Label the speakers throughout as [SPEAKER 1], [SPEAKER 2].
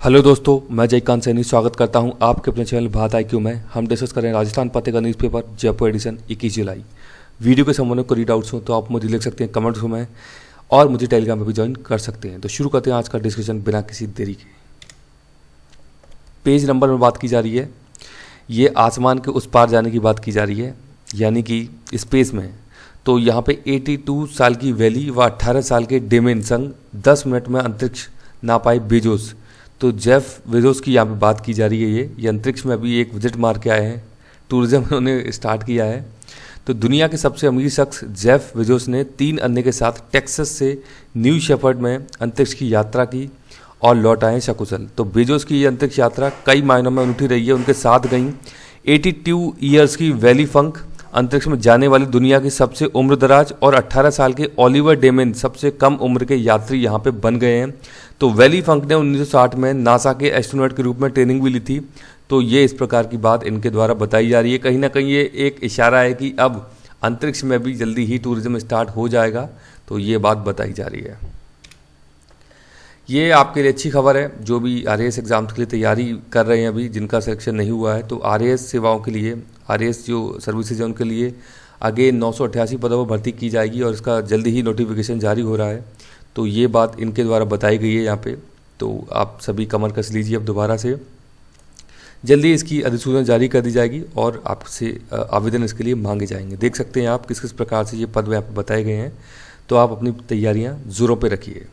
[SPEAKER 1] Hello दोस्तों, मैं जयकांत सैनी स्वागत करता हूं आपके अपने चैनल भारत IQ में। हम डिस्कस करें राजस्थान पत्रिका न्यूज़पेपर जयपुर एडिशन 21 जुलाई। वीडियो के संबंध में कोई डाउट्स हो तो आप मुझे लिख सकते हैं कमेंट्स में और मुझे टेलीग्राम पर भी ज्वाइन कर सकते हैं। तो शुरू करते हैं आज का डिस्कशन बिना किसी देरी के। पेज नंबर में बात की जा रही है, ये आसमान के उस पार जाने की बात की जा रही है, यानी कि स्पेस में। तो यहाँ पे 82 साल की वैली व 18 साल के डेमेन संग 10 मिनट में अंतरिक्ष ना पाए बेजोस। तो जेफ बेजोस की यहाँ पे बात की जा रही है। ये अंतरिक्ष में अभी एक विजिट मार के आए हैं, टूरिज्म उन्होंने स्टार्ट किया है। तो दुनिया के सबसे अमीर शख्स जेफ बेजोस ने 3 अन्य के साथ टेक्सास से न्यू शेफर्ड में अंतरिक्ष की यात्रा की और लौट आए सकुशल। तो बेजोस की ये अंतरिक्ष यात्रा कई मायनों में अनूठी रही है। उनके साथ गई 82 ईयर्स की वैली फंक, अंतरिक्ष में जाने वाली दुनिया की सबसे उम्रदराज, और 18 साल के ओलिवर डेमेन सबसे कम उम्र के यात्री यहाँ पे बन गए हैं। तो वैली फंक ने 1960 में नासा के एस्ट्रोनॉट के रूप में ट्रेनिंग भी ली थी। तो ये इस प्रकार की बात इनके द्वारा बताई जा रही है। कहीं ना कहीं ये एक इशारा है कि अब अंतरिक्ष में भी जल्दी ही टूरिज्म स्टार्ट हो जाएगा। तो ये बात बताई जा रही है। ये आपके लिए अच्छी खबर है जो भी RAS एग्ज़ाम्स के लिए तैयारी कर रहे हैं, अभी जिनका सिलेक्शन नहीं हुआ है। तो RAS सेवाओं के लिए, RAS जो सर्विसेज है उनके लिए आगे 988 पदों पर भर्ती की जाएगी और इसका जल्दी ही नोटिफिकेशन जारी हो रहा है। तो ये बात इनके द्वारा बताई गई है यहाँ पे। तो आप सभी कमर कस लीजिए अब दोबारा से, जल्दी इसकी अधिसूचना जारी कर दी जाएगी और आपसे आवेदन इसके लिए मांगे जाएंगे। देख सकते हैं आप किस किस प्रकार से ये पद यहाँ पर बताए गए हैं। तो आप अपनी तैयारियाँ जोरों पर रखिए।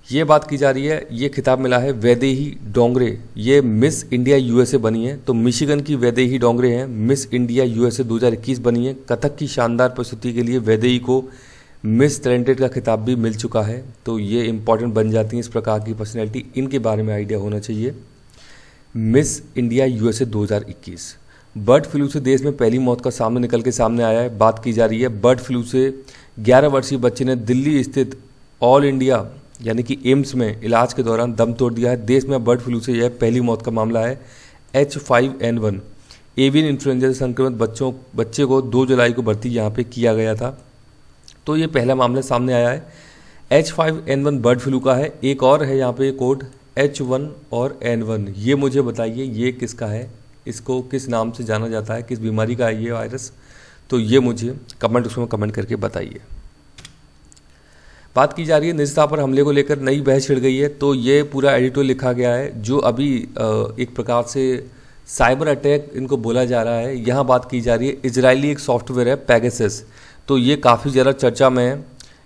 [SPEAKER 1] ये बात की जा रही है, ये खिताब मिला है वैदेही डोंगरे, ये मिस इंडिया USA बनी है। तो मिशिगन की वैदेही डोंगरे हैं, मिस इंडिया USA 2021 बनी है। कथक की शानदार प्रस्तुति के लिए वैदेही को मिस टैलेंटेड का खिताब भी मिल चुका है। तो ये इंपॉर्टेंट बन जाती हैं इस प्रकार की पर्सनैलिटी, इनके बारे में आइडिया होना चाहिए। Miss India USA 2021। Bird flu से देश में पहली मौत का सामने निकल के सामने आया है। बात की जा रही है बर्ड फ्लू से 11 वर्षीय बच्चे ने दिल्ली स्थित ऑल इंडिया यानी कि एम्स में इलाज के दौरान दम तोड़ दिया है। देश में बर्ड फ्लू से यह पहली मौत का मामला है। H5N1 एवियन इन्फ्लुएंजा से संक्रमित बच्चे को 2 जुलाई को भर्ती यहाँ पे किया गया था। तो ये पहला मामला सामने आया है H5N1 बर्ड फ्लू का है। एक और है यहाँ पे कोड H1 और N1। ये मुझे बताइए ये किसका है, इसको किस नाम से जाना जाता है, किस बीमारी का है ये वायरस। तो ये मुझे उसमें कमेंट करके बताइए। बात की जा रही है निजता पर हमले को लेकर नई बहस छिड़ गई है। तो ये पूरा एडिटोरियल लिखा गया है जो अभी एक प्रकार से साइबर अटैक इनको बोला जा रहा है। यहाँ बात की जा रही है इजरायली एक सॉफ्टवेयर है पेगासस। तो ये काफ़ी ज़्यादा चर्चा में है।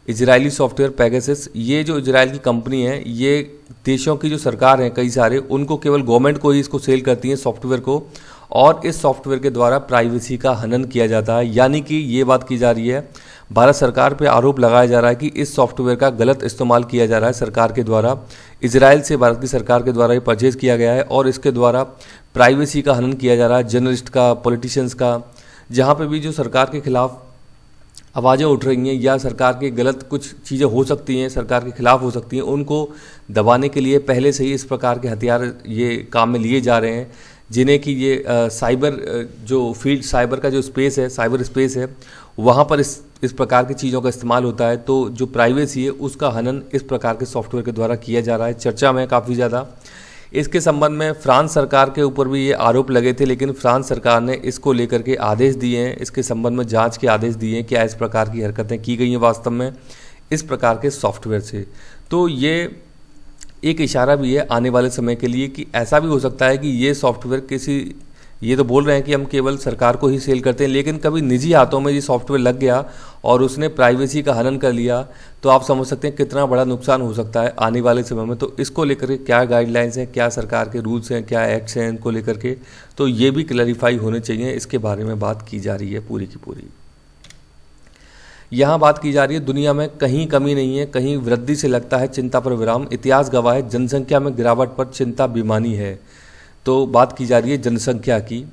[SPEAKER 1] इजरायली सॉफ्टवेयर पेगासस, ये जो इजराइल की कंपनी है, ये देशों की जो सरकार हैं कई सारे, उनको केवल गवर्नमेंट को ही इसको सेल करती हैं सॉफ्टवेयर को, और इस सॉफ्टवेयर के द्वारा प्राइवेसी का हनन किया जाता है। यानी कि ये बात की जा रही है, भारत सरकार पे आरोप लगाया जा रहा है कि इस सॉफ्टवेयर का गलत इस्तेमाल किया जा रहा है सरकार के द्वारा। इजराइल से भारत की सरकार के द्वारा ये परचेज किया गया है और इसके द्वारा प्राइवेसी का हनन किया जा रहा है, जर्नलिस्ट का, पॉलिटिशियंस का। जहाँ पे भी जो सरकार के खिलाफ आवाज़ें उठ रही हैं या सरकार के गलत कुछ चीज़ें हो सकती हैं, सरकार के खिलाफ हो सकती हैं, उनको दबाने के लिए पहले से ही इस प्रकार के हथियार ये काम में लिए जा रहे हैं, जिन्हें कि ये साइबर जो फील्ड, साइबर का जो स्पेस है, साइबर स्पेस है, वहाँ पर इस प्रकार की चीज़ों का इस्तेमाल होता है। तो जो प्राइवेसी है उसका हनन इस प्रकार के सॉफ्टवेयर के द्वारा किया जा रहा है। चर्चा में काफ़ी ज़्यादा इसके संबंध में फ्रांस सरकार के ऊपर भी ये आरोप लगे थे, लेकिन फ्रांस सरकार ने इसको लेकर के आदेश दिए हैं, इसके संबंध में जांच के आदेश दिए हैं, क्या इस प्रकार की हरकतें की गई हैं वास्तव में इस प्रकार के सॉफ्टवेयर से। तो ये एक इशारा भी है आने वाले समय के लिए कि ऐसा भी हो सकता है कि ये सॉफ्टवेयर किसी, ये तो बोल रहे हैं कि हम केवल सरकार को ही सेल करते हैं, लेकिन कभी निजी हाथों में ये सॉफ्टवेयर लग गया और उसने प्राइवेसी का हनन कर लिया, तो आप समझ सकते हैं कितना बड़ा नुकसान हो सकता है आने वाले समय में। तो इसको लेकर के क्या गाइडलाइंस हैं, क्या सरकार के रूल्स हैं, क्या एक्ट्स हैं इनको लेकर के, तो ये भी क्लैरिफाई होने चाहिए। इसके बारे में बात की जा रही है पूरी की पूरी। यहाँ बात की जा रही है दुनिया में कहीं कमी नहीं है, कहीं वृद्धि से लगता है चिंता पर विराम। इतिहास गवाह है जनसंख्या में गिरावट पर चिंता बेमानी है। तो बात की जा रही है जनसंख्या की।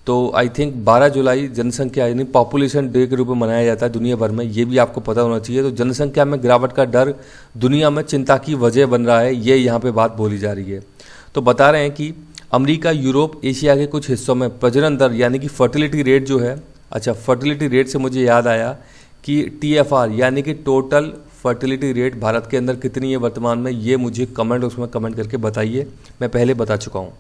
[SPEAKER 1] तो आई थिंक 12 जुलाई जनसंख्या यानी पॉपुलेशन डे के रूप में मनाया जाता है दुनिया भर में, ये भी आपको पता होना चाहिए। तो जनसंख्या में गिरावट का डर दुनिया में चिंता की वजह बन रहा है, ये यहाँ पे बात बोली जा रही है। तो बता रहे हैं कि अमेरिका, यूरोप, एशिया के कुछ हिस्सों में प्रजनन दर यानी कि फर्टिलिटी रेट जो है, अच्छा फर्टिलिटी रेट से मुझे याद आया कि TFR यानी कि टोटल फर्टिलिटी रेट भारत के अंदर कितनी है वर्तमान में, ये मुझे कमेंट उसमें कमेंट करके बताइए, मैं पहले बता चुका हूँ।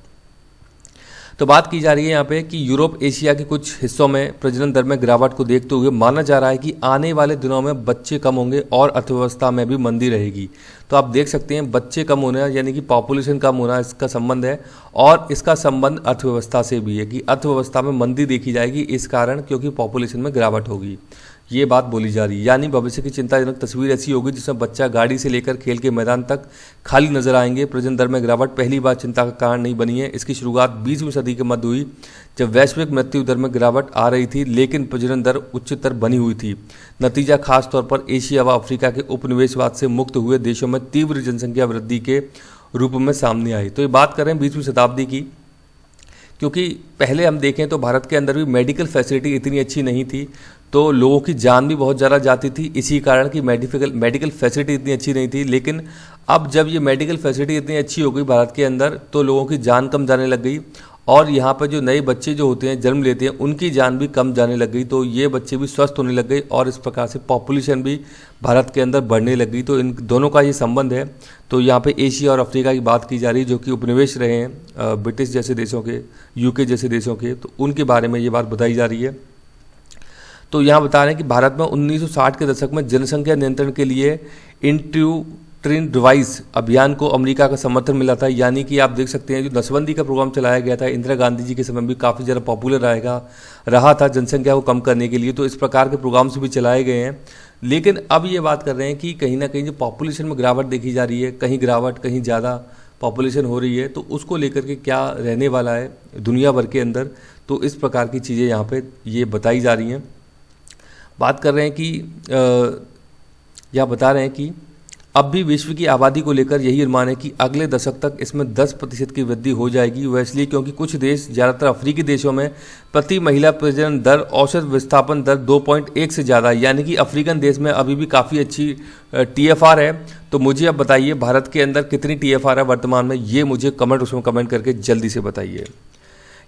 [SPEAKER 1] तो बात की जा रही है यहाँ पे कि यूरोप एशिया के कुछ हिस्सों में प्रजनन दर में गिरावट को देखते हुए माना जा रहा है कि आने वाले दिनों में बच्चे कम होंगे और अर्थव्यवस्था में भी मंदी रहेगी। तो आप देख सकते हैं बच्चे कम होना यानी कि पॉपुलेशन कम होना इसका संबंध है, और इसका संबंध अर्थव्यवस्था से भी है कि अर्थव्यवस्था में मंदी देखी जाएगी इस कारण, क्योंकि पॉपुलेशन में गिरावट होगी, ये बात बोली जा रही है। यानी भविष्य की चिंताजनक तस्वीर ऐसी होगी जिसमें बच्चा गाड़ी से लेकर खेल के मैदान तक खाली नजर आएंगे। प्रजनन दर में गिरावट पहली बार चिंता का कारण नहीं बनी है। इसकी शुरुआत 20वीं सदी के मध्य हुई जब वैश्विक मृत्यु दर में गिरावट आ रही थी, लेकिन प्रजनन दर उच्चतर बनी हुई थी। नतीजा खासतौर पर एशिया व अफ्रीका के उपनिवेशवाद से मुक्त हुए देशों में तीव्र जनसंख्या वृद्धि के रूप में सामने आई। तो ये बात करें 20वीं शताब्दी की, क्योंकि पहले हम देखें तो भारत के अंदर भी मेडिकल फैसिलिटी इतनी अच्छी नहीं थी, तो लोगों की जान भी बहुत ज़्यादा जाती थी इसी कारण कि मेडिकल फैसिलिटी इतनी अच्छी नहीं थी। लेकिन अब जब ये मेडिकल फैसिलिटी इतनी अच्छी हो गई भारत के अंदर, तो लोगों की जान कम जाने लग गई, और यहाँ पर जो नए बच्चे जो होते हैं जन्म लेते हैं उनकी जान भी कम जाने लग गई, तो ये बच्चे भी स्वस्थ होने लग गए और इस प्रकार से पॉपुलेशन भी भारत के अंदर बढ़ने लग गई। तो इन दोनों का ये संबंध है। तो यहाँ पे एशिया और अफ्रीका की बात की जा रही है जो कि उपनिवेश रहे हैं ब्रिटिश जैसे देशों के, यूके जैसे देशों के, तो उनके बारे में ये बात बताई जा रही है। तो यहाँ बता रहे हैं कि भारत में 1960 के दशक में जनसंख्या नियंत्रण के लिए इंट्रूट्रिन डिवाइस अभियान को अमेरिका का समर्थन मिला था। यानी कि आप देख सकते हैं जो नसबंदी का प्रोग्राम चलाया गया था इंदिरा गांधी जी के समय भी काफ़ी ज़्यादा पॉपुलर रहा था जनसंख्या को कम करने के लिए। तो इस प्रकार के प्रोग्राम्स भी चलाए गए हैं। लेकिन अब ये बात कर रहे हैं कि कहीं ना कहीं जो पॉपुलेशन में गिरावट देखी जा रही है, कहीं गिरावट कहीं ज़्यादा पॉपुलेशन हो रही है, तो उसको लेकर के क्या रहने वाला है दुनिया भर के अंदर, तो इस प्रकार की चीज़ें यहाँ पे ये बताई जा रही हैं। बात कर रहे हैं कि या बता रहे हैं कि अब भी विश्व की आबादी को लेकर यही अनुमान है कि अगले दशक तक इसमें 10% की वृद्धि हो जाएगी। वह इसलिए क्योंकि कुछ देश, ज़्यादातर अफ्रीकी देशों में प्रति महिला प्रजनन दर, औसत विस्थापन दर 2.1 से ज़्यादा, यानी कि अफ्रीकन देश में अभी भी काफ़ी अच्छी TFR है। तो मुझे अब बताइए भारत के अंदर कितनी TFR है वर्तमान में, ये मुझे उसमें कमेंट करके जल्दी से बताइए।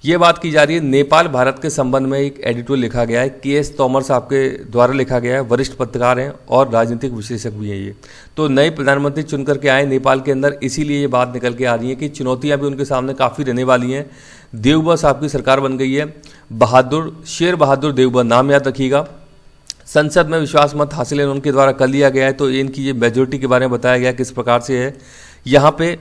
[SPEAKER 1] ये बात की जा रही है नेपाल भारत के संबंध में एक एडिटोरियल लिखा गया है, KS तोमर साहब के द्वारा लिखा गया है, वरिष्ठ पत्रकार हैं और राजनीतिक विश्लेषक भी हैं ये। तो नए प्रधानमंत्री चुन करके आए नेपाल के अंदर, इसीलिए ये बात निकल के आ रही है कि चुनौतियां भी उनके सामने काफ़ी रहने वाली हैं। देवबा साहब की सरकार बन गई है, शेर बहादुर देवबा नाम याद रखिएगा। संसद में विश्वास मत हासिल उनके द्वारा कर लिया गया है। तो इनकी ये मेजोरिटी के बारे में बताया गया किस प्रकार से है। यहाँ पे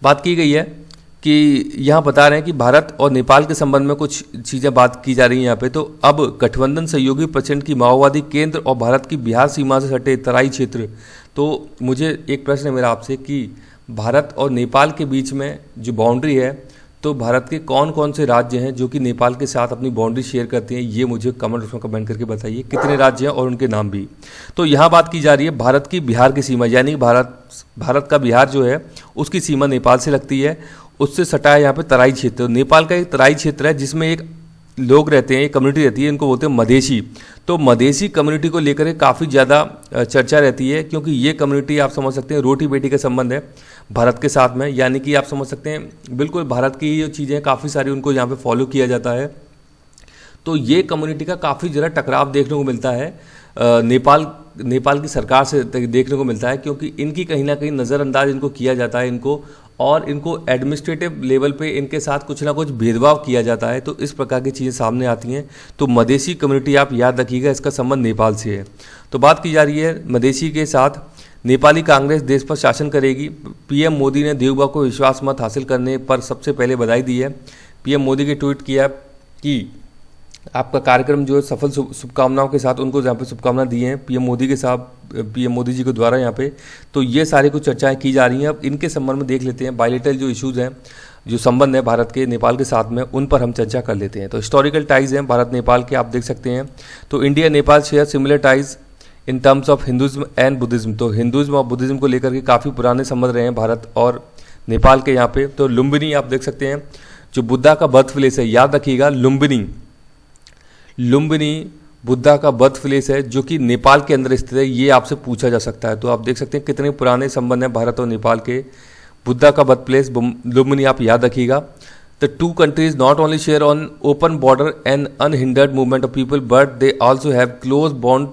[SPEAKER 1] बात की गई है कि यहाँ बता रहे हैं कि भारत और नेपाल के संबंध में कुछ चीज़ें बात की जा रही हैं यहाँ पे। तो अब गठबंधन सहयोगी प्रचंड की माओवादी केंद्र और भारत की बिहार सीमा से सटे तराई क्षेत्र। तो मुझे एक प्रश्न है मेरा आपसे कि भारत और नेपाल के बीच में जो बाउंड्री है, तो भारत के कौन कौन से राज्य हैं जो कि नेपाल के साथ अपनी बाउंड्री शेयर करते हैं, ये मुझे उसमें कमेंट करके बताइए कितने राज्य हैं और उनके नाम भी। तो यहाँ बात की जा रही है भारत की बिहार की सीमा, यानी भारत का बिहार जो है उसकी सीमा नेपाल से लगती है, उससे सटा है यहाँ पे तराई क्षेत्र। नेपाल का एक तराई क्षेत्र है जिसमें एक लोग रहते हैं, एक कम्युनिटी रहती है, इनको बोलते हैं मधेसी। तो मधेसी कम्युनिटी को लेकर काफ़ी ज़्यादा चर्चा रहती है, क्योंकि ये कम्युनिटी आप समझ सकते हैं रोटी बेटी का संबंध है भारत के साथ में। यानी कि आप समझ सकते हैं बिल्कुल भारत की ये चीज़ें काफ़ी सारी उनको यहाँ पे फॉलो किया जाता है। तो ये कम्युनिटी का काफ़ी ज़रा टकराव देखने को मिलता है नेपाल की सरकार से देखने को मिलता है, क्योंकि इनकी कहीं ना कहीं नज़रअंदाज इनको किया जाता है और इनको एडमिनिस्ट्रेटिव लेवल पे इनके साथ कुछ ना कुछ भेदभाव किया जाता है। तो इस प्रकार की चीज़ें सामने आती हैं। तो मधेसी कम्युनिटी आप याद रखिएगा, इसका संबंध नेपाल से है। तो बात की जा रही है मधेसी के साथ नेपाली कांग्रेस देश पर शासन करेगी। PM मोदी ने देवबा को विश्वास मत हासिल करने पर सबसे पहले बधाई दी है। PM मोदी के ट्वीट किया कि आपका कार्यक्रम जो है सफल शुभकामनाओं के साथ, उनको यहाँ पे शुभकामना दी हैं PM मोदी जी के द्वारा यहाँ पे। तो ये सारी कुछ चर्चाएं की जा रही हैं। अब इनके संबंध में देख लेते हैं, बायलैटरल जो इश्यूज़ हैं, जो संबंध है भारत के नेपाल के साथ में, उन पर हम चर्चा कर लेते हैं। तो हिस्टोरिकल टाइज हैं भारत नेपाल के, आप देख सकते हैं। तो India Nepal share similar ties in terms of हिंदुज़्म and Buddhism. तो हिंदुज़्म और बुद्धिज़्म को लेकर के काफ़ी पुराने संबंध रहे हैं भारत और नेपाल के यहाँ पे। तो लुम्बिनी आप देख सकते हैं, जो बुद्धा का बर्थ प्लेस है, याद रखिएगा लुम्बिनी बुद्धा का बर्थ प्लेस है, जो कि नेपाल के अंदर स्थित है। ये आपसे पूछा जा सकता है। तो आप देख सकते हैं कितने पुराने संबंध हैं भारत और नेपाल के। बुद्धा का बर्थ प्लेस लुम्बिनी आप याद रखिएगा। The two countries not only share on open border and unhindered movement of people, but they also have close bond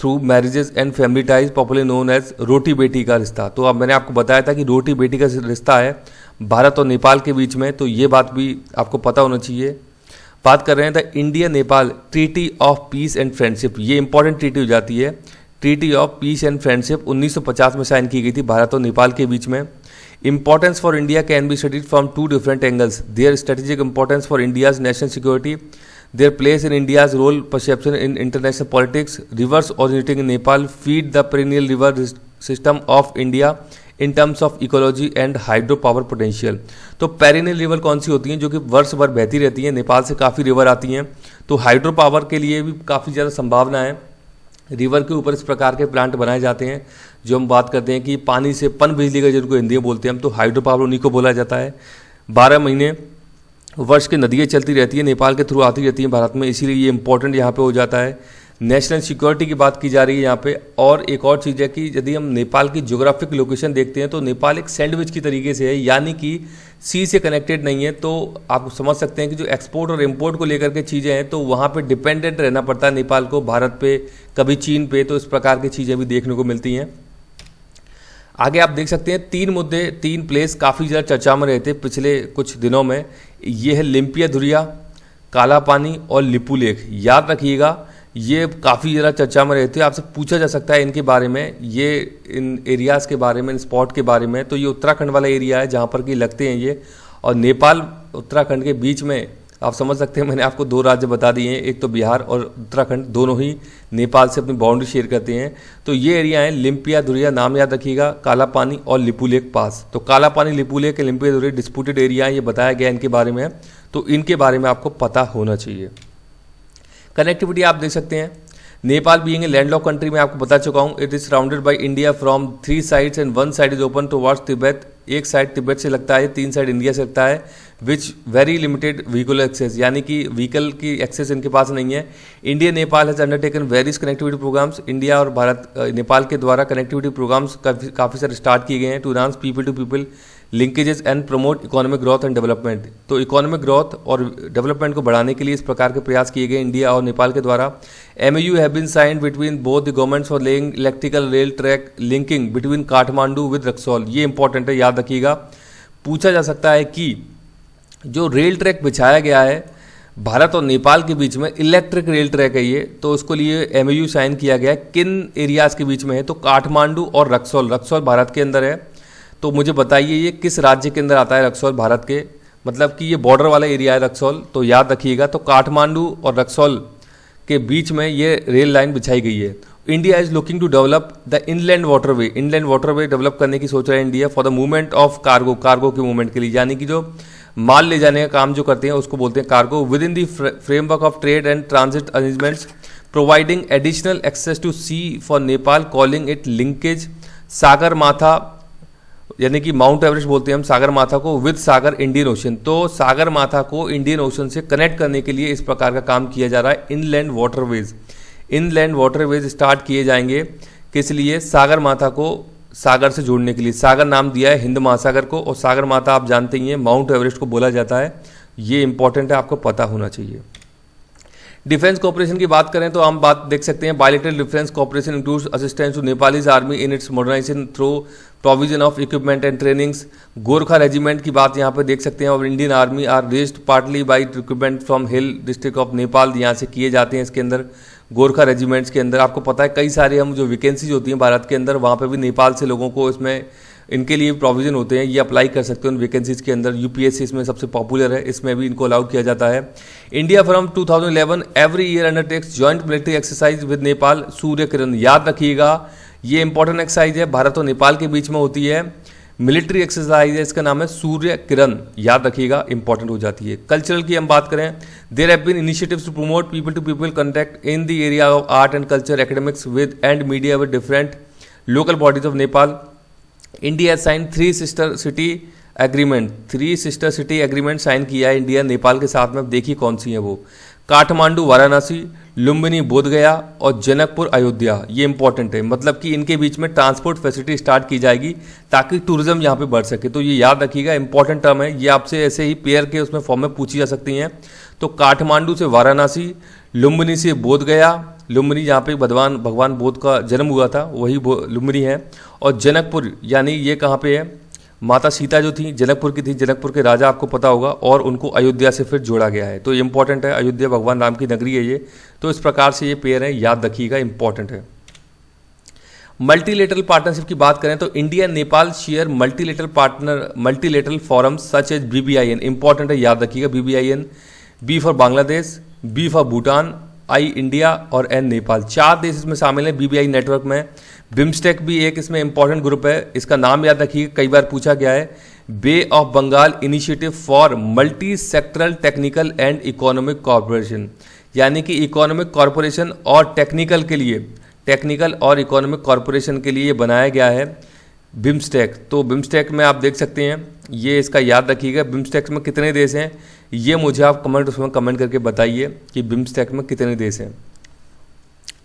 [SPEAKER 1] through marriages and family ties, popularly known as roti beti का रिश्ता। तो अब मैंने आपको बताया था कि रोटी बेटी का रिश्ता है भारत और नेपाल के बीच में, तो ये बात भी आपको पता होना चाहिए। बात कर रहे हैं the India Nepal treaty of peace and friendship, ये इंपॉर्टेंट ट्रीटी हो जाती है। Treaty of peace and friendship 1950 में साइन की गई थी भारत और नेपाल के बीच में। Importance for India can be studied from two different angles, their strategic importance for India's national security, their place in India's role perception in international politics, rivers originating in Nepal feed the perennial river system of India in terms of ecology and hydropower potential। तो perennial river कौन सी होती हैं, जो कि वर्ष भर बहती रहती हैं, नेपाल से काफ़ी रिवर आती हैं, तो हाइड्रो पावर के लिए भी काफ़ी ज़्यादा संभावना है। रिवर के ऊपर इस प्रकार के प्लांट बनाए जाते हैं, जो हम बात करते हैं कि पानी से पन बिजली का, जिनको हिंदी में बोलते हैं हम, तो हाइड्रो पावर उन्हीं को बोला जाता है। 12 महीने वर्ष की नदियाँ चलती रहती है, नेपाल के थ्रू आती रहती हैं भारत में, इसीलिए ये इंपॉर्टेंट यहाँ पे हो जाता है। नेशनल सिक्योरिटी की बात की जा रही है यहाँ पे। और एक और चीज़ है कि यदि हम नेपाल की ज्योग्राफिक लोकेशन देखते हैं तो नेपाल एक सैंडविच की तरीके से है, यानी कि सी से कनेक्टेड नहीं है। तो आप समझ सकते हैं कि जो एक्सपोर्ट और इम्पोर्ट को लेकर के चीज़ें हैं, तो वहाँ पे डिपेंडेंट रहना पड़ता है नेपाल को, भारत पे, कभी चीन पे, तो इस प्रकार की चीज़ें भी देखने को मिलती हैं। आगे आप देख सकते हैं 3 मुद्दे, 3 प्लेस काफ़ी ज़्यादा चर्चा में रहे थे पिछले कुछ दिनों में। ये है लिम्पिया धुरिया, काला पानी और लिपू लेक। याद रखिएगा, ये काफ़ी ज़्यादा चर्चा में रहे थे, आपसे पूछा जा सकता है इनके बारे में, ये इन एरियाज़ के बारे में, इन स्पॉट के बारे में। तो ये उत्तराखंड वाला एरिया है जहाँ पर कि लगते हैं ये, और नेपाल उत्तराखंड के बीच में आप समझ सकते हैं, मैंने आपको 2 राज्य बता दिए हैं, एक तो बिहार और उत्तराखंड, दोनों ही नेपाल से अपनी बाउंड्री शेयर करते हैं। तो ये एरिया है लिम्पिया धुरिया, नाम याद रखिएगा, काला पानी और लिपू लेक पास। तो Kalapani, Lipu lake, Limpiyadhura disputed area है, ये बताया गया इनके बारे में, तो इनके बारे में आपको पता होना चाहिए। कनेक्टिविटी आप देख सकते हैं, Nepal being a landlocked country में आपको बता चुका हूँ, it is surrounded by India from 3 sides and 1 side is open towards Tibet. एक साइड तिब्बत से लगता है, 3 साइड इंडिया से लगता है, which very limited vehicle access, यानी कि व्हीकल की एक्सेस इनके पास नहीं है। India Nepal has undertaken various connectivity programmes, India और भारत नेपाल के द्वारा कनेक्टिविटी प्रोग्राम्स काफ़ी सारे स्टार्ट किए गए हैं, to enhance people to people linkages and promote economic growth and development. तो इकोनॉमिक ग्रोथ और डेवलपमेंट को बढ़ाने के लिए इस प्रकार के प्रयास किए गए इंडिया और नेपाल के द्वारा। MOU have been signed between both the governments for laying electrical rail track linking between Kathmandu with Raxaul. ये इंपॉर्टेंट है, याद रखिएगा। पूछा जा सकता है कि जो रेल ट्रैक बिछाया गया है भारत और नेपाल के बीच में, इलेक्ट्रिक रेल ट्रैक है ये, तो उसको लिए MOU साइन किया गया है, किन एरियाज़ के बीच में है, तो काठमांडू और रक्सौल। रक्सौल भारत के अंदर है, तो मुझे बताइए ये किस राज्य के अंदर आता है रक्सौल भारत के, मतलब कि ये बॉर्डर वाला एरिया है रक्सौल, तो याद रखिएगा। तो काठमांडू और रक्सौल के बीच में ये रेल लाइन बिछाई गई है। India is looking to develop the inland waterway, inland waterway develop करने की सोच रहा है India for the movement of cargo, cargo के मूवमेंट के लिए, यानी कि जो माल ले जाने का काम जो करते हैं उसको बोलते हैं cargo, within the framework of trade and transit arrangements, providing additional access to sea for Nepal, calling it linkage Sagarmatha, यानी कि माउंट एवरेस्ट बोलते हैं हम सागर माथा को, विद सागर इंडियन ओशन। तो सागर माथा को इंडियन ओशन से कनेक्ट करने के लिए इस प्रकार का काम किया जा रहा है। Inland waterways, inland waterways start किए जाएंगे, किस लिए, सागर माथा को सागर से जोड़ने के लिए। सागर नाम दिया है हिंद महासागर को, और सागर माथा आप जानते ही हैं माउंट एवरेस्ट को बोला जाता है। ये इंपॉर्टेंट है, आपको पता होना चाहिए। डिफेंस कोऑपरेशन की बात करें तो हम बात देख सकते हैं, bilateral defence cooperation includes assistance to Nepalese army in its modernisation through provision of equipment and trainings. Gorkha regiment की बात यहाँ पे देख सकते हैं, और Indian army are raised partly by recruitment from hill district of Nepal, यहाँ से किए जाते हैं। इसके अंदर गोरखा रेजिमेंट्स के अंदर आपको पता है कई सारे हम जो वैकेंसीज होती हैं भारत के अंदर, वहाँ पे भी नेपाल से लोगों को इसमें इनके लिए प्रोविजन होते हैं, ये अप्लाई कर सकते हैं उन वैकेंसीज के अंदर। UPSC इसमें सबसे पॉपुलर है, इसमें भी इनको अलाउ किया जाता है। India from 2011 every year undertakes joint military exercise with Nepal, Surya Kiran. याद रखिएगा, ये इंपॉर्टेंट एक्सरसाइज है, भारत और नेपाल के बीच में होती है, मिलिट्री एक्सरसाइज है, इसका नाम है सूर्य किरण। याद रखिएगा, इंपॉर्टेंट हो जाती है। कल्चरल की हम बात करें, there have been initiatives to promote people to people contact in the area of art and culture, academics with and media with different local bodies of Nepal. India sign 3 sister city agreement, 3 sister city agreement sign किया है India Nepal के साथ में। अब देखिए कौन सी है वो, काठमांडू वाराणसी, लुम्बिनी बोधगया और जनकपुर अयोध्या। ये इंपॉर्टेंट है, मतलब कि इनके बीच में ट्रांसपोर्ट फैसिलिटी स्टार्ट की जाएगी ताकि टूरिज्म यहाँ पे बढ़ सके। तो ये याद रखिएगा, इंपॉर्टेंट टर्म है, ये आपसे ऐसे ही पेयर के उसमें फॉर्म में पूछी जा सकती हैं। तो काठमांडू से वाराणसी, लुम्बिनी से बोधगया लुम्बिनी जहाँ पे भगवान बुद्ध का जन्म हुआ था वही लुम्बिनी है। और जनकपुर यानी ये कहाँ पे है, माता सीता जो थी जनकपुर की थी, जनकपुर के राजा आपको पता होगा, और उनको अयोध्या से फिर जोड़ा गया है। तो ये इंपॉर्टेंट है, अयोध्या भगवान राम की नगरी है ये। तो इस प्रकार से ये पेयर है, याद रखिएगा, इंपॉर्टेंट है। मल्टीलेटरल पार्टनरशिप की बात करें तो India Nepal share multilateral forums such as BBIN, important है, याद रखिएगा। BBIN, B for Bangladesh, B for Bhutan, I India और N नेपाल, 4 देश इसमें शामिल हैं BBI नेटवर्क में। बिम्स्टेक भी एक इसमें इंपॉर्टेंट ग्रुप है, इसका नाम याद रखिएगा, कई बार पूछा गया है। Bay of Bengal initiative for multi sectoral technical and economic corporation, यानी कि इकोनॉमिक कॉरपोरेशन और टेक्निकल और इकोनॉमिक कॉरपोरेशन के लिए बनाया गया है बिम्स्टेक। तो बिम्स्टेक में आप देख सकते हैं, ये इसका याद रखिएगा। बिम्स्टेक में कितने देश हैं ये मुझे आप कमेंट करके बताइए कि बिम्स्टेक में कितने देश हैं।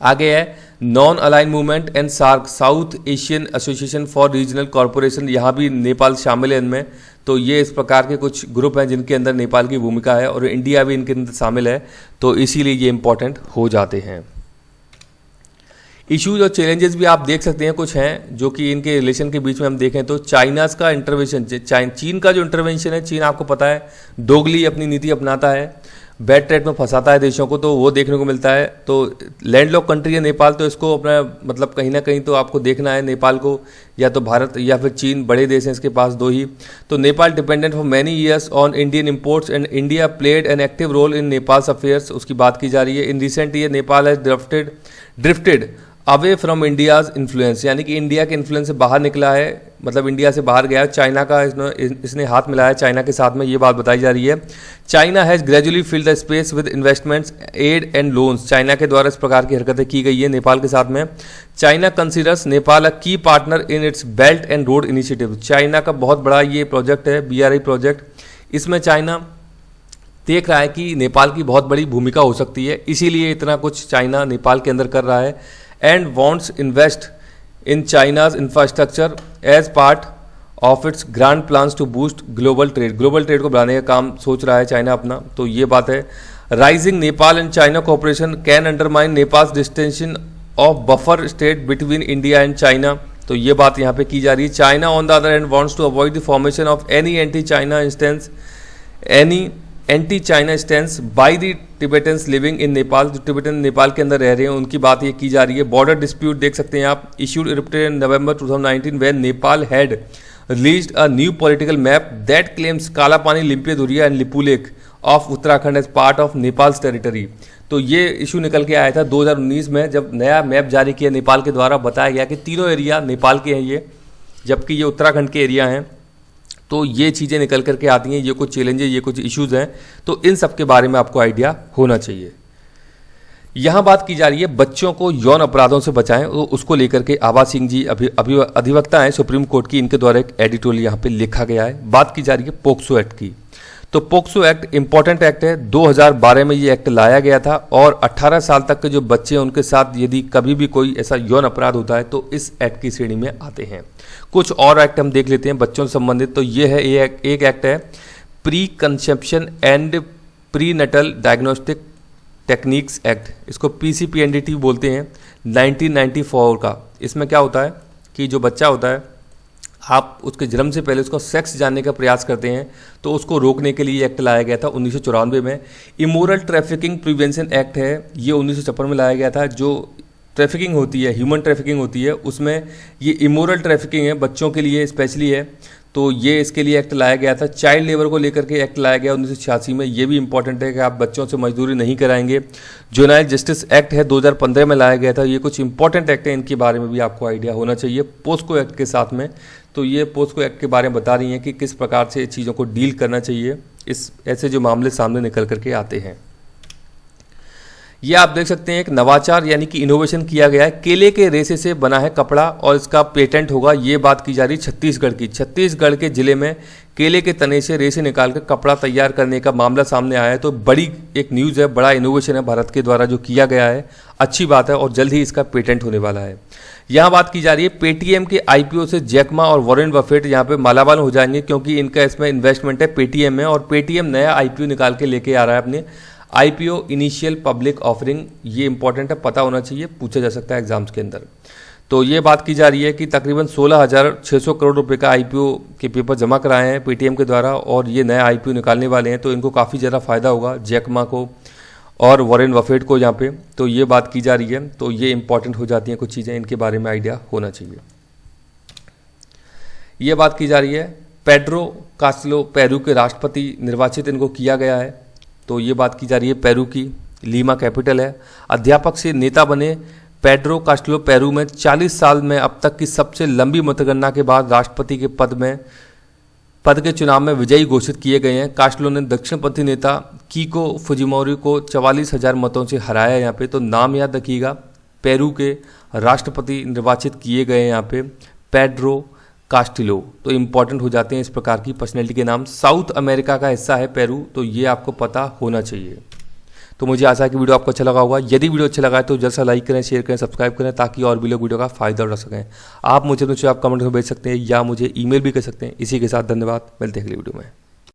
[SPEAKER 1] आगे है non align movement and SAARC, South Asian association for regional corporation, यहाँ भी नेपाल शामिल है इनमें। तो ये इस प्रकार के कुछ ग्रुप हैं जिनके अंदर नेपाल की भूमिका है और इंडिया भी इनके अंदर शामिल है, तो इसीलिए ये इंपॉर्टेंट हो जाते हैं। इश्यूज और चैलेंजेस भी आप देख सकते हैं, कुछ हैं जो कि इनके रिलेशन के बीच में हम देखें तो चाइनाज का इंटरवेंशन, चीन का जो इंटरवेंशन है, चीन आपको पता है दोगली अपनी नीति अपनाता है, बैड ट्रेड में फंसाता है देशों को, तो वो देखने को मिलता है। तो लैंडलॉक कंट्री है नेपाल, तो इसको अपना मतलब कहीं ना कहीं तो आपको देखना है नेपाल को, या तो भारत या फिर चीन, बड़े देश हैं इसके पास दो ही। तो Nepal dependent for many years on Indian imports and India played an active role in Nepal's affairs, उसकी बात की जा रही है। In recent year Nepal has drifted away from India's influence, यानी कि इंडिया के इन्फ्लुएंस से बाहर निकला है, मतलब इंडिया से बाहर गया है। चाइना का इसने हाथ मिलाया चाइना के साथ में, ये बात बताई जा रही है। China has gradually filled the space with investments, aid and loans, China के द्वारा इस प्रकार की हरकतें की गई है नेपाल के साथ में। चाइना कंसिडर्स नेपाल अ की partner in its belt and road initiative, China का बहुत बड़ा ये प्रोजेक्ट है BRI प्रोजेक्ट, इसमें चाइना देख रहा है कि नेपाल की बहुत बड़ी भूमिका हो सकती है, इसीलिए इतना कुछ चाइना नेपाल के अंदर कर रहा है। And wants invest in China's infrastructure as part of its grand plans to boost global trade को बढ़ाने का काम सोच रहा है चाइना अपना, तो ये बात है। Rising Nepal and China cooperation can undermine Nepal's distension of buffer state between India and China, तो ये बात यहाँ पे की जा रही है। China on the other hand wants to avoid the formation of any anti China stance by the Tibetans living in Nepal, जो टिबेटन नेपाल के अंदर रह रहे हैं उनकी बात ये की जा रही है। बॉर्डर डिस्प्यूट देख सकते हैं आप, issued erupted in November 2019 when Nepal had released a new political map that claims Kalapani, Limpiyadhura and Lipulekh of Uttarakhand as part of Nepal's territory. तो ये इशू निकल के आया था 2019 में, जब नया मैप जारी किया नेपाल के द्वारा, बताया गया कि तीनों एरिया नेपाल के हैं ये, जबकि ये उत्तराखंड के एरिया हैं। तो ये चीज़ें निकल करके आती हैं, ये कुछ चैलेंजेस, ये कुछ इश्यूज हैं, तो इन सब के बारे में आपको आइडिया होना चाहिए। यहाँ बात की जा रही है बच्चों को यौन अपराधों से बचाएं, तो उसको लेकर के आभा सिंह जी अधिवक्ता हैं सुप्रीम कोर्ट की, इनके द्वारा एक एडिटोरियल यहाँ पे लिखा गया है। बात की जा रही है पोक्सो एक्ट की, तो पोक्सो एक्ट इंपॉर्टेंट एक्ट है, 2012 में ये एक्ट लाया गया था, और 18 साल तक के जो बच्चे हैं उनके साथ यदि कभी भी कोई ऐसा यौन अपराध होता है तो इस एक्ट की श्रेणी में आते हैं। कुछ और एक्ट हम देख लेते हैं बच्चों से संबंधित, तो ये है एक एक्ट है pre conception and pre Nuttall diagnostic techniques act, इसको PCPNDT बोलते हैं, 1994 का। इसमें क्या होता है कि जो बच्चा होता है, आप उसके जन्म से पहले उसका सेक्स जानने का प्रयास करते हैं, तो उसको रोकने के लिए एक्ट लाया गया था 1994 में। इमोरल ट्रैफिकिंग प्रिवेंशन एक्ट है, ये 1956 में लाया गया था। जो ट्रैफिकिंग होती है, ह्यूमन ट्रैफिकिंग होती है, उसमें ये इमोरल ट्रैफिकिंग है, बच्चों के लिए स्पेशली है, तो ये इसके लिए एक्ट लाया गया था। चाइल्ड लेबर को लेकर के एक्ट लाया गया 1986 में, ये भी इंपॉर्टेंट है कि आप बच्चों से मजदूरी नहीं कराएंगे। जुवेनाइल जस्टिस एक्ट है, 2015 में लाया गया था। ये कुछ इंपॉर्टेंट एक्ट है, इनके बारे में भी आपको आइडिया होना चाहिए पोस्को एक्ट के साथ में। तो ये पोस्को एक्ट के बारे में बता रही हैं कि किस प्रकार से चीज़ों को डील करना चाहिए, इस ऐसे जो मामले सामने निकल करके आते हैं। ये आप देख सकते हैं एक नवाचार यानी कि इनोवेशन किया गया है, केले के रेशे से बना है कपड़ा और इसका पेटेंट होगा, ये बात की जा रही है छत्तीसगढ़ की। छत्तीसगढ़ के जिले में केले के तने से रेशे निकालकर कपड़ा तैयार करने का मामला सामने आया है, तो बड़ी एक न्यूज़ है, बड़ा इनोवेशन है भारत के द्वारा जो किया गया है, अच्छी बात है, और जल्द ही इसका पेटेंट होने वाला है। यहाँ बात की जा रही है पेटीएम के IPO से जैक मा और वॉरेन बफेट यहाँ पे मालामाल हो जाएंगे, क्योंकि इनका इसमें इन्वेस्टमेंट है पेटीएम में, और पेटीएम नया IPO निकाल के लेके आ रहा है अपने IPO इनिशियल पब्लिक ऑफरिंग, ये इंपॉर्टेंट है, पता होना चाहिए, पूछा जा सकता है एग्जाम्स के अंदर। तो ये बात की जा रही है कि तकरीबन 16,600 करोड़ रुपए का IPO के पेपर जमा कराए हैं पेटीएम के द्वारा और ये नया IPO निकालने वाले हैं, तो इनको काफ़ी ज़्यादा फायदा होगा जैक मा को और वॉरेन बफेट को यहाँ पे। तो ये बात की जा रही है, तो ये इंपॉर्टेंट हो जाती हैं कुछ चीज़ें, इनके बारे में आइडिया होना चाहिए। ये बात की जा रही है पेड्रो कास्टिलो पेरू के राष्ट्रपति निर्वाचित इनको किया गया है। तो ये बात की जा रही है पेरू की, लीमा कैपिटल है। अध्यापक से नेता बने पेड्रो कास्टिलो पेरू में 40 साल में अब तक की सबसे लंबी मतगणना के बाद राष्ट्रपति के पद के चुनाव में विजयी घोषित किए गए हैं। कास्टिलो ने दक्षिणपंथी नेता कीको फुजिमोरी को 44,000 मतों से हराया यहाँ पे। तो नाम याद रखिएगा, पेरू के राष्ट्रपति निर्वाचित किए गए हैं यहाँ पे पेड्रो कास्टिलो। तो इंपॉर्टेंट हो जाते हैं इस प्रकार की पर्सनैलिटी के नाम। साउथ अमेरिका का हिस्सा है पेरू, तो ये आपको पता होना चाहिए। तो मुझे आशा है कि वीडियो आपको अच्छा लगा होगा। यदि वीडियो अच्छा लगा है तो जल्द से लाइक करें, शेयर करें, सब्सक्राइब करें, ताकि और भी लोग वीडियो का फायदा उठा सकें। आप मुझे आप कमेंट में भेज सकते हैं या मुझे ईमेल भी कर सकते हैं। इसी के साथ धन्यवाद, मिलते हैं अगली वीडियो में।